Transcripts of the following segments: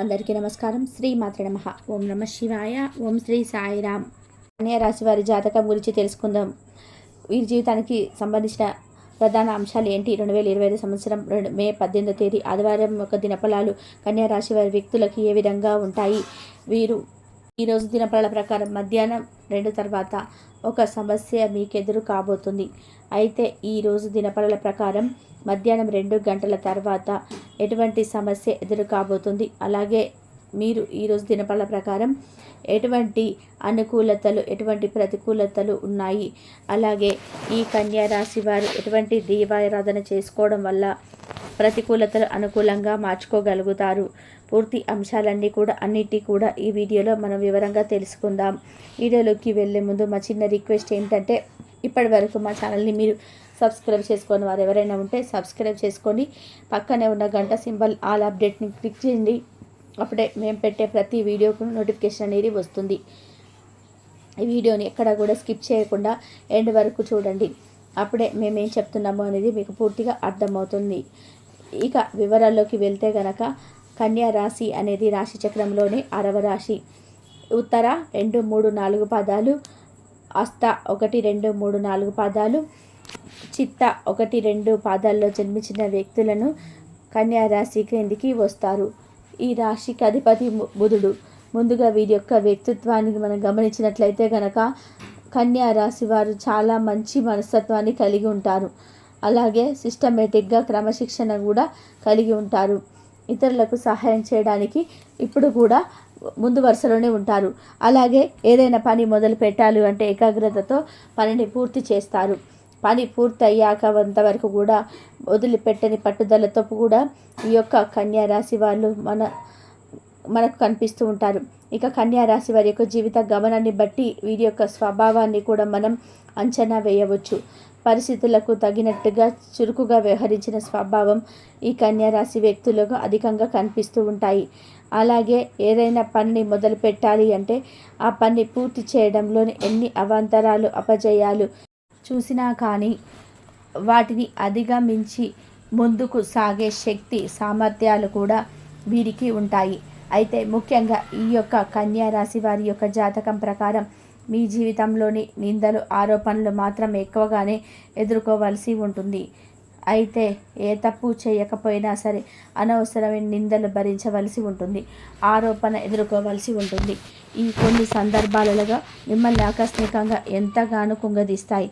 అందరికీ నమస్కారం. శ్రీ మాత్రే నమః. ఓం నమ శివాయ. ఓం శ్రీ సాయిరామ్. కన్యా రాశి వారి జాతకం గురించి తెలుసుకుందాం. వీరి జీవితానికి సంబంధించిన ప్రధాన అంశాలు ఏంటి? 2025 సంవత్సరం మే 18వ తేదీ ఆదివారం యొక్క దినఫలాలు కన్యా రాశి వారి వ్యక్తులకి ఏ విధంగా ఉంటాయి? వీరు ఈరోజు దినఫలాల ప్రకారం మధ్యాహ్నం 2 తర్వాత ఒక సమస్య మీకెదురు కాబోతుంది. అయితే ఈరోజు దినఫలాల ప్రకారం మధ్యాహ్నం 2 గంటల తర్వాత ఎటువంటి సమస్య ఎదురు కాబోతుంది. అలాగే మీరు ఈరోజు దినఫలాల ప్రకారం ఎటువంటి అనుకూలతలు, ఎటువంటి ప్రతికూలతలు ఉన్నాయి, అలాగే ఈ కన్యా రాశి వారు ఎటువంటి దైవారాధన చేసుకోవడం వల్ల ప్రతికూలతలు అనుకూలంగా మార్చుకోగలుగుతారు. పూర్తి అంశాలన్నీ కూడా ఈ వీడియోలో మనం వివరంగా తెలుసుకుందాం. వీడియోలోకి వెళ్ళే ముందు మా చిన్న రిక్వెస్ట్ ఏంటంటే, ఇప్పటి వరకు మా ఛానల్ని మీరు సబ్స్క్రైబ్ చేసుకొని వారు ఎవరైనా ఉంటే సబ్స్క్రైబ్ చేసుకొని పక్కనే ఉన్న గంట సింబల్ ఆల్ అప్డేట్ని క్లిక్ చేయండి. అప్పుడే మేము పెట్టే ప్రతి వీడియోకు నోటిఫికేషన్ అనేది వస్తుంది. ఈ వీడియోని ఎక్కడ కూడా స్కిప్ చేయకుండా ఎండ్ వరకు చూడండి. అప్పుడే మేమేం చెప్తున్నామో అనేది మీకు పూర్తిగా అర్థమవుతుంది. ఇక వివరాల్లోకి వెళ్తే గనక కన్యా రాశి అనేది రాశి చక్రంలోని 6వ రాశి. ఉత్తర 2, 3, 4 పాదాలు, హస్త 1, 2, 3, 4 పాదాలు, చిత్త 1, 2 పాదాల్లో జన్మించిన వ్యక్తులను కన్యా రాశి కిందికి వస్తారు. ఈ రాశికి అధిపతి బుధుడు. ముందుగా వీరి యొక్క వ్యక్తిత్వానికి మనం గమనించినట్లయితే కనుక కన్యా రాశి వారు చాలా మంచి మనస్తత్వాన్ని కలిగి ఉంటారు. అలాగే సిస్టమేటిక్గా క్రమశిక్షణ కూడా కలిగి ఉంటారు. ఇతరులకు సహాయం చేయడానికి ఇప్పుడు కూడా ముందు వరుసలోనే ఉంటారు. అలాగే ఏదైనా పని మొదలు పెట్టాలి అంటే ఏకాగ్రతతో పనిని పూర్తి చేస్తారు. పని పూర్తి అయ్యాక అంతవరకు కూడా వదిలిపెట్టని పట్టుదలతో కూడా ఈ యొక్క కన్యా రాశి వాళ్ళు మనకు కనిపిస్తూ ఉంటారు. ఇక కన్యా రాశి వారి యొక్క జీవిత గమనాన్ని బట్టి వీరి యొక్క స్వభావాన్ని కూడా మనం అంచనా వేయవచ్చు. పరిస్థితులకు తగినట్టుగా చురుకుగా వ్యవహరించిన స్వభావం ఈ కన్యా రాశి వ్యక్తులకు అధికంగా కనిపిస్తూ ఉంటాయి. అలాగే ఏదైనా పనిని మొదలు పెట్టాలి అంటే ఆ పని పూర్తి చేయడంలోని ఎన్ని అవాంతరాలు, అపజయాలు చూసినా కానీ వాటిని అధిగమించి ముందుకు సాగే శక్తి, సామర్థ్యాలు కూడా వీరికి ఉంటాయి. అయితే ముఖ్యంగా ఈ యొక్క కన్యా రాశి వారి యొక్క జాతకం ప్రకారం మీ జీవితంలోని నిందలు, ఆరోపణలు మాత్రం ఎక్కువగానే ఎదుర్కోవాల్సి ఉంటుంది. అయితే ఏ తప్పు చేయకపోయినా సరే అనవసరమైన నిందలు భరించవలసి ఉంటుంది, ఆరోపణ ఎదుర్కోవాల్సి ఉంటుంది. ఈ కొన్ని సందర్భాలలో మిమ్మల్ని ఆకస్మికంగా ఎంతగానో కుంగదీస్తాయి.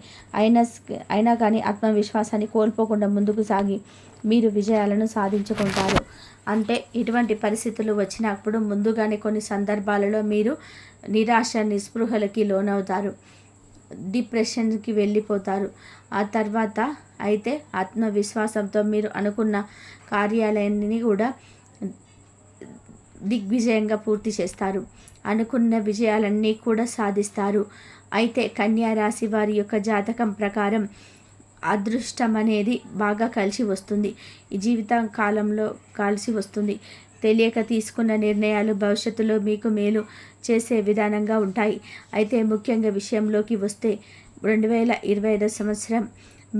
అయినా కానీ ఆత్మవిశ్వాసాన్ని కోల్పోకుండా ముందుకు సాగి మీరు విజయాలను సాధించుకుంటారు. అంటే ఇటువంటి పరిస్థితులు వచ్చినప్పుడు ముందుగానే కొన్ని సందర్భాలలో మీరు నిరాశ, నిస్పృహలకి లోనవుతారు, డిప్రెషన్కి వెళ్ళిపోతారు. ఆ తర్వాత అయితే ఆత్మవిశ్వాసంతో మీరు అనుకున్న కార్యాలయాన్ని కూడా దిగ్విజయంగా పూర్తి చేస్తారు. అనుకున్న విజయాలన్నీ కూడా సాధిస్తారు. అయితే కన్యా రాశి వారి యొక్క జాతకం ప్రకారం అదృష్టం అనేది బాగా కలిసి వస్తుంది. ఈ జీవిత కాలంలో కలిసి వస్తుంది. తెలియక తీసుకున్న నిర్ణయాలు భవిష్యత్తులో మీకు మేలు చేసే విధానంగా ఉంటాయి. అయితే ముఖ్యంగా విషయంలోకి వస్తే 2025 సంవత్సరం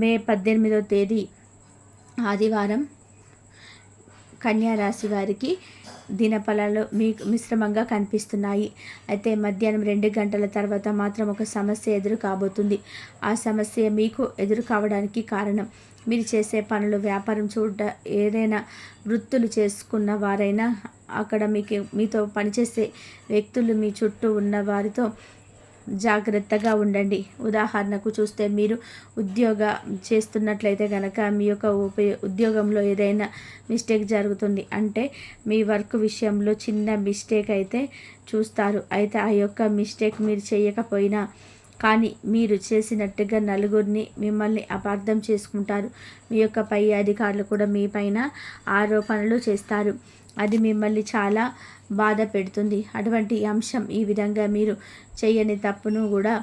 మే 18వ తేదీ ఆదివారం కన్యా రాశి వారికి దినఫలాలు మీకు మిశ్రమంగా కనిపిస్తున్నాయి. అయితే మధ్యాహ్నం 2 గంటల తర్వాత మాత్రం ఒక సమస్య ఎదురు కాబోతుంది. ఆ సమస్య మీకు ఎదురు కావడానికి కారణం మీరు చేసే పనులు, వ్యాపారం ఏదైనా వృత్తులు చేసుకున్న వారైనా అక్కడ మీతో పనిచేసే వ్యక్తులు, మీ చుట్టూ ఉన్న వారితో జాగ్రత్తగా ఉండండి. ఉదాహరణకు చూస్తే మీరు చేస్తున్నట్లయితే కనుక మీ యొక్క ఉద్యోగంలో ఏదైనా మిస్టేక్ జరుగుతుంది అంటే మీ వర్క్ విషయంలో చిన్న మిస్టేక్ అయితే చూస్తారు. అయితే ఆ యొక్క మిస్టేక్ మీరు చేయకపోయినా కానీ మీరు చేసినట్టుగా నలుగురిని మిమ్మల్ని అపార్థం చేసుకుంటారు. మీ యొక్క పై అధికారులు కూడా మీ పైన ఆరోపణలు చేస్తారు. అది మిమ్మల్ని చాలా బాధ పెడుతుంది. అటువంటి అంశం ఈ విధంగా మీరు చేయని తప్పును కూడా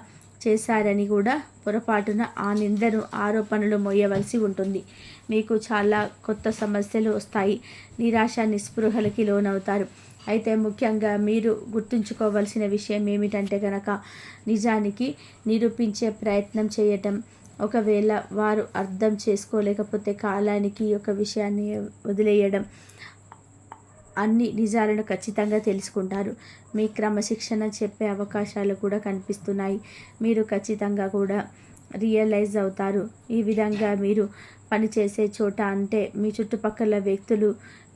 చేశారని కూడా పొరపాటున ఆ నిందను, ఆరోపణలు మోయవలసి ఉంటుంది. మీకు చాలా కొత్త సమస్యలు వస్తాయి. నిరాశ, నిస్పృహలకి లోనవుతారు. అయితే ముఖ్యంగా మీరు గుర్తుంచుకోవాల్సిన విషయం ఏమిటంటే కనుక నిజానికి నిరూపించే ప్రయత్నం చేయటం, ఒకవేళ వారు అర్థం చేసుకోలేకపోతే కాలానికి ఒక విషయాన్ని వదిలేయడం, అన్ని నిజాలను ఖచ్చితంగా తెలుసుకుంటారు. మీ క్రమశిక్షణ చెప్పే అవకాశాలు కూడా కనిపిస్తున్నాయి. మీరు ఖచ్చితంగా కూడా రియలైజ్ అవుతారు. ఈ విధంగా మీరు పనిచేసే చోట అంటే మీ చుట్టుపక్కల వ్యక్తులు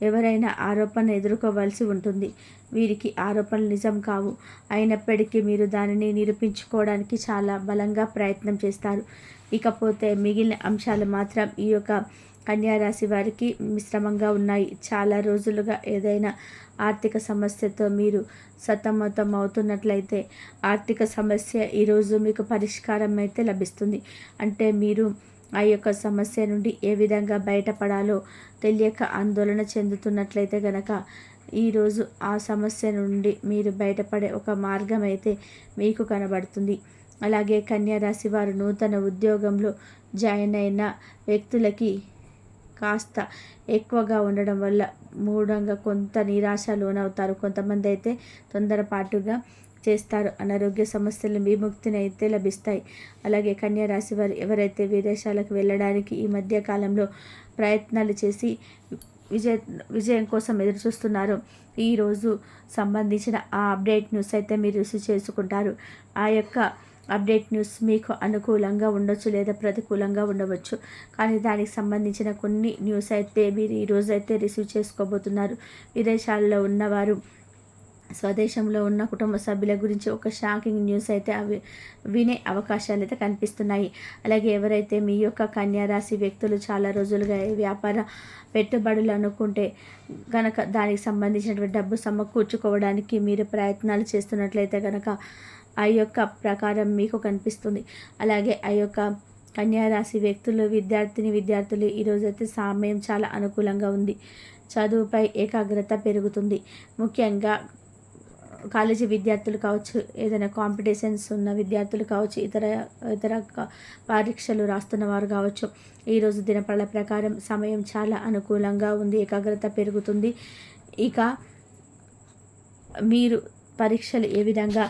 ఎవరైనా ఆరోపణ ఎదుర్కోవాల్సి ఉంటుంది. వీరికి ఆరోపణలు నిజం కావు, అయినప్పటికీ మీరు దానిని నిరూపించుకోవడానికి చాలా బలంగా ప్రయత్నం చేస్తారు. ఇకపోతే మిగిలిన అంశాలు మాత్రం ఈ యొక్క కన్యా రాశి వారికి మిశ్రమంగా ఉన్నాయి. చాలా రోజులుగా ఏదైనా ఆర్థిక సమస్యతో మీరు సతమతం అవుతున్నట్లయితే ఆర్థిక సమస్య ఈరోజు మీకు పరిష్కారం అయితే లభిస్తుంది. అంటే మీరు ఆ యొక్క సమస్య నుండి ఏ విధంగా బయటపడాలో తెలియక ఆందోళన చెందుతున్నట్లయితే గనక ఈరోజు ఆ సమస్య నుండి మీరు బయటపడే ఒక మార్గం అయితే మీకు కనబడుతుంది. అలాగే కన్యా రాశి వారు నూతన ఉద్యోగంలో జాయిన్ అయిన వ్యక్తులకి కాస్త ఎక్కువగా ఉండడం వల్ల మూఢంగా కొంత నిరాశ లోనవుతారు. కొంతమంది అయితే తొందరపాటుగా చేస్తారు. అనారోగ్య సమస్యల విముక్తిని అయితే లభిస్తాయి. అలాగే కన్యా రాశి వారు ఎవరైతే విదేశాలకు వెళ్ళడానికి ఈ మధ్య కాలంలో ప్రయత్నాలు చేసి విజయం కోసం ఎదురు చూస్తున్నారో ఈరోజు సంబంధించిన ఆ అప్డేట్ న్యూస్ అయితే మీరు రిసీవ్ చేసుకుంటారు. ఆ యొక్క అప్డేట్ న్యూస్ మీకు అనుకూలంగా ఉండొచ్చు లేదా ప్రతికూలంగా ఉండవచ్చు. కానీ దానికి సంబంధించిన కొన్ని న్యూస్ అయితే మీరు ఈరోజు అయితే రిసీవ్ చేసుకోబోతున్నారు. విదేశాల్లో ఉన్నవారు స్వదేశంలో ఉన్న కుటుంబ సభ్యుల గురించి ఒక షాకింగ్ న్యూస్ అయితే అవి వినే అవకాశాలు అయితే కనిపిస్తున్నాయి. అలాగే ఎవరైతే మీ యొక్క కన్యా రాశి వ్యక్తులు చాలా రోజులుగా వ్యాపార పెట్టుబడులు అనుకుంటే కనుక దానికి సంబంధించినటువంటి డబ్బు సమకూర్చుకోవడానికి మీరు ప్రయత్నాలు చేస్తున్నట్లయితే కనుక ఆ యొక్క ప్రకారం మీకు కనిపిస్తుంది. అలాగే ఆ యొక్క కన్యా రాశి వ్యక్తులు విద్యార్థులు ఈరోజైతే సమయం చాలా అనుకూలంగా ఉంది. చదువుపై ఏకాగ్రత పెరుగుతుంది. ముఖ్యంగా కాలేజీ విద్యార్థులు కావచ్చు, ఏదైనా కాంపిటీషన్స్ ఉన్న విద్యార్థులు కావచ్చు, ఇతర పరీక్షలు రాస్తున్న వారు కావచ్చు, ఈరోజు దినపళ్ళ ప్రకారం సమయం చాలా అనుకూలంగా ఉంది. ఏకాగ్రత పెరుగుతుంది. ఇక మీరు పరీక్షలు ఏ విధంగా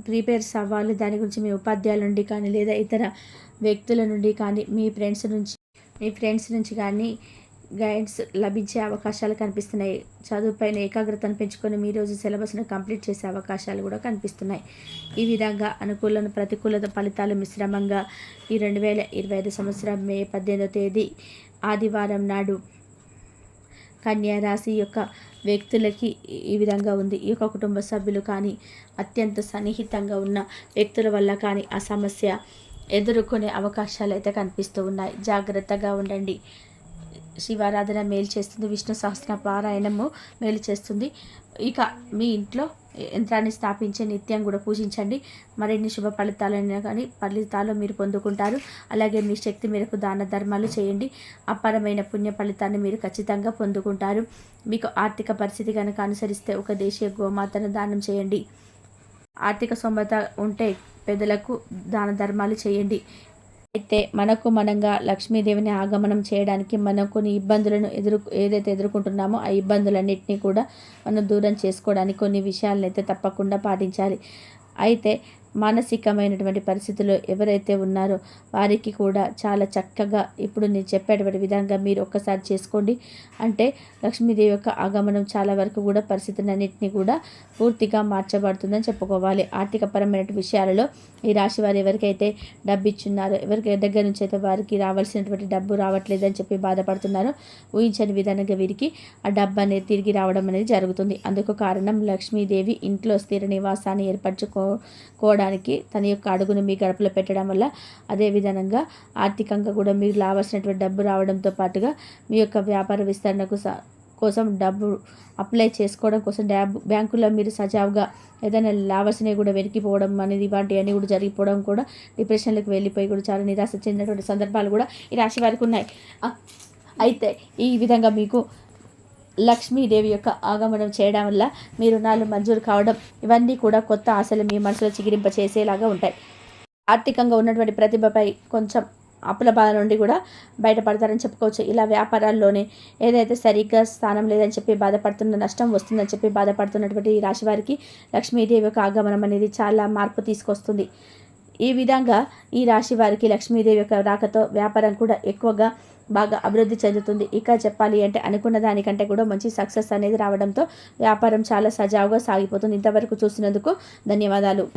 ప్రిపేర్స్ అవ్వాలి దాని గురించి మీ ఉపాధ్యాయుల నుండి కానీ లేదా ఇతర వ్యక్తుల నుండి కానీ మీ ఫ్రెండ్స్ నుంచి కానీ గైడ్స్ లభించే అవకాశాలు కనిపిస్తున్నాయి. చదువుపైన ఏకాగ్రతను పెంచుకొని మీ రోజు సిలబస్ను కంప్లీట్ చేసే అవకాశాలు కూడా కనిపిస్తున్నాయి. ఈ విధంగా అనుకూల ప్రతికూలత ఫలితాలు మిశ్రమంగా ఈ 2025 సంవత్సరం మే 18వ తేదీ ఆదివారం నాడు కన్యా రాశి యొక్క వ్యక్తులకి ఈ విధంగా ఉంది. ఈ యొక్క కుటుంబ సభ్యులు కానీ అత్యంత సన్నిహితంగా ఉన్న వ్యక్తుల వల్ల కానీ ఆ సమస్య ఎదుర్కొనే అవకాశాలు అయితే కనిపిస్తూ ఉన్నాయి. జాగ్రత్తగా ఉండండి. శివారాధన మేలు చేస్తుంది. విష్ణు సహస్ర పారాయణము మేలు చేస్తుంది. ఇక మీ ఇంట్లో యంత్రాన్ని స్థాపించే నిత్యం కూడా పూజించండి. మరిన్ని శుభ ఫలితాలు మీరు పొందుకుంటారు. అలాగే మీ శక్తి మేరకు దాన ధర్మాలు చేయండి. అపారమైన పుణ్య ఫలితాన్ని మీరు ఖచ్చితంగా పొందుకుంటారు. మీకు ఆర్థిక పరిస్థితి కనుక అనుసరిస్తే ఒక దేశీయ గోమాతను దానం చేయండి. ఆర్థిక స్తోమత ఉంటే పెద్దలకు దాన ధర్మాలు చేయండి. అయితే మనంగా లక్ష్మీదేవిని ఆగమనం చేయడానికి మనం కొన్ని ఇబ్బందులను ఏదైతే ఎదుర్కొంటున్నామో ఆ ఇబ్బందులన్నింటినీ కూడా మనం దూరం చేసుకోవడానికి కొన్ని విషయాలను అయితే తప్పకుండా పాటించాలి. అయితే మానసికమైనటువంటి పరిస్థితుల్లో ఎవరైతే ఉన్నారో వారికి కూడా చాలా చక్కగా ఇప్పుడు నేను చెప్పేటువంటి విధంగా మీరు ఒక్కసారి చేసుకోండి. అంటే లక్ష్మీదేవి యొక్క ఆగమనం చాలా వరకు కూడా పరిస్థితులన్నింటినీ కూడా పూర్తిగా మార్చబడుతుందని చెప్పుకోవాలి. ఆర్థికపరమైన విషయాలలో ఈ రాశి వారు ఎవరికైతే డబ్బు ఇచ్చున్నారో, ఎవరికి దగ్గర నుంచి అయితే వారికి రావాల్సినటువంటి డబ్బు రావట్లేదని చెప్పి బాధపడుతున్నారో ఊహించని విధంగా వీరికి ఆ డబ్బు అనేది తిరిగి రావడం అనేది జరుగుతుంది. అందుకు కారణం లక్ష్మీదేవి ఇంట్లో స్థిర నివాసాన్ని ఏర్పరచుకోవడానికి తన యొక్క అడుగును మీ గడపలో పెట్టడం వల్ల, అదే విధంగా ఆర్థికంగా కూడా మీకు రావాల్సినటువంటి డబ్బు రావడంతో పాటుగా మీ యొక్క వ్యాపార విస్తరణకు కోసం డబ్బు అప్లై చేసుకోవడం కోసం బ్యాంకుల్లో మీరు సజావుగా ఏదైనా లావాల్సినవి కూడా వెతికిపోవడం అనేది ఇలాంటివన్నీ కూడా జరిగిపోవడం కూడా డిప్రెషన్లకు వెళ్ళిపోయి కూడా చాలా నిరాశ చెందినటువంటి సందర్భాలు కూడా ఈ రాశి వారికి ఉన్నాయి. అయితే ఈ విధంగా మీకు లక్ష్మీదేవి యొక్క ఆగమనం చేయడం వల్ల మీ రుణాలు మంజూరు కావడం, ఇవన్నీ కూడా కొత్త ఆశలు మీ మనసులో చిగిరింప చేసేలాగా ఉంటాయి. ఆర్థికంగా ఉన్నటువంటి ప్రతిభపై కొంచెం అప్పుల బాధ నుండి కూడా బయటపడతారని చెప్పుకోవచ్చు. ఇలా వ్యాపారాల్లోనే ఏదైతే సరిగ్గా స్థానం లేదని చెప్పి బాధపడుతున్న, నష్టం వస్తుందని చెప్పి బాధపడుతున్నటువంటి ఈ రాశి వారికి లక్ష్మీదేవి యొక్క ఆగమనం అనేది చాలా మార్పు తీసుకొస్తుంది. ఈ విధంగా ఈ రాశి వారికి లక్ష్మీదేవి యొక్క రాకతో వ్యాపారం కూడా ఎక్కువగా బాగా అభివృద్ధి చెందుతుంది. ఇక చెప్పాలి అంటే అనుకున్న దానికంటే కూడా మంచి సక్సెస్ అనేది రావడంతో వ్యాపారం చాలా సజావుగా సాగిపోతుంది. ఇంతవరకు చూసినందుకు ధన్యవాదాలు.